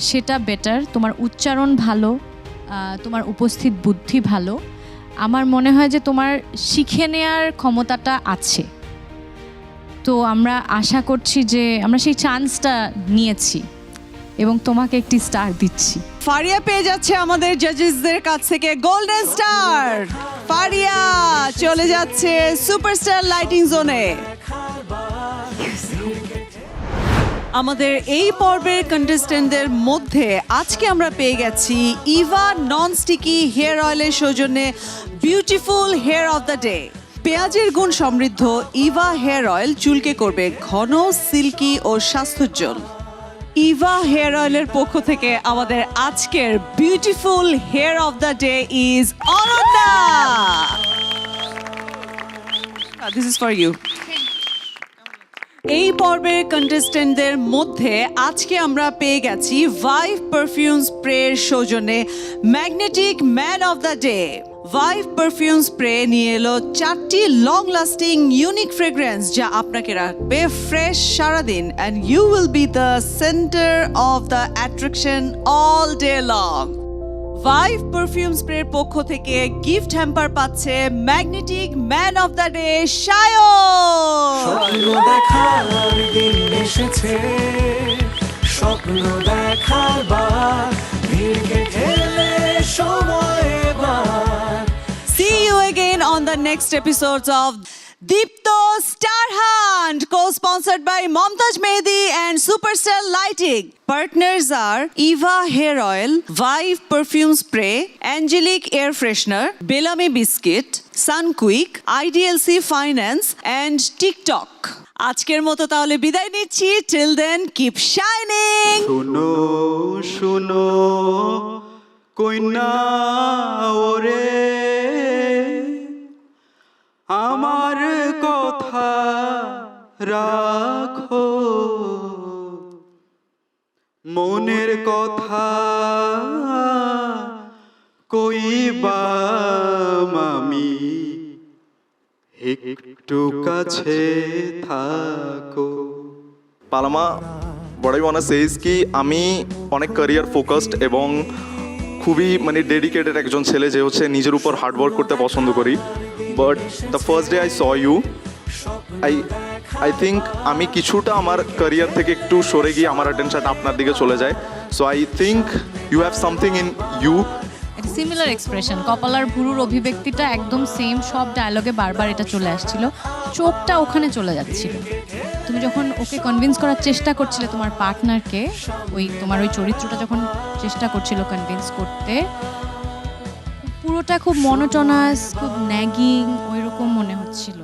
সেটা বেটার। তোমার উচ্চারণ ভালো, তোমার উপস্থিত বুদ্ধি ভালো। আমার মনে হয় যে তোমার শিখে নেয়ার ক্ষমতাটা আছে। তো আমরা আশা করছি যে আমরা সেই চান্সটা নিয়েছি এবং তোমাকে একটি স্টার দিচ্ছি। ফারিয়া পেয়ে যাচ্ছে আমাদের জাজেসদের কাছ থেকে গোল্ডেন স্টার। ফারিয়া চলে যাচ্ছে সুপারস্টার লাইটিং জোনে। আমাদের এই পর্বের কন্টেস্টেন্টদের মধ্যে আজকে আমরা পেয়ে গেছি ইভা নন স্টিকি হেয়ার অয়েলের সৌজন্যে beautiful hair of the day. পেঁয়াজের গুণ সমৃদ্ধ ইভা হেয়ার অয়েল চুলকে করবে ঘন, সিল্কি ও স্বাস্থ্যোজ্জ্বল। ইভা হেয়ার অয়েলের পক্ষ থেকে আমাদের আজকের beautiful hair of the day is Ananya. This is for you. এই পর্বের কন্টেস্টেন্টদের মধ্যে আজকে আমরা পেয়ে গেছি ভাইভ পারফিউম স্প্রের সৌজন্যে magnetic man of the day. Vive perfume spray নিয়ে এলো 4টি লং লাস্টিং ইউনিক ফ্রেগ্রেন্স যা আপনাকে রাখবে ফ্রেশ সারাদিন, and you will be the centre of the attraction all day long. Vive perfume স্প্রের পক্ষ থেকে গিফট হ্যাম্পার পাচ্ছে magnetic man of the day Sayan. স্বপ্ন দেখার দিন এসেছে, স্বপ্ন দেখার বার, ভিড়কে ঠেলে সময় এবার। See you again on the next episodes of Deepto Star Hunt, co-sponsored by Momtaj Mehdi and Supercell Lighting. Partners are Eva Hair Oil, Vive Perfume Spray, Angelique Air Freshener, Bellamy Biscuit, Sunquick, IDLC Finance and TikTok. আজকের মতো তাহলে বিদায় নিচ্ছি। Till then, keep shining. শুনো শুনো কইনা ওরে আমার কথা রাখো মনের কথা কইবা আমি একটু কাছে থাকো। Panama what I want to say is কি আমি অনেক ক্যারিয়ার ফোকাসড এবং খুবই মানে ডেডিকেটেড একজন ছেলে যে হচ্ছে নিজের উপর হার্ডওয়ার্ক করতে পছন্দ করি। But the first day I saw you I think আমি কিছুটা আমার ক্যারিয়ার থেকে একটু সরে গিয়ে আমার অ্যাটেনশন আপনার দিকে চলে যায়। So I think you have something in you. একটা সিমিলার এক্সপ্রেশন, কপালার ভুরুর অভিব্যক্তিটা একদম সেম, সব ডায়লগে বারবার এটা চলে আসছিল, চোখটা ওখানে চলে যাচ্ছিল। তুমি যখন ওকে কনভিন্স করার চেষ্টা করছিলে তোমার পার্টনারকে, তোমার ওই চরিত্রটা যখন চেষ্টা করছিল কনভিন্স করতে, পুরোটা খুব মনোটোনাস, খুব ন্যাগিং ওইরকম মনে হচ্ছিল।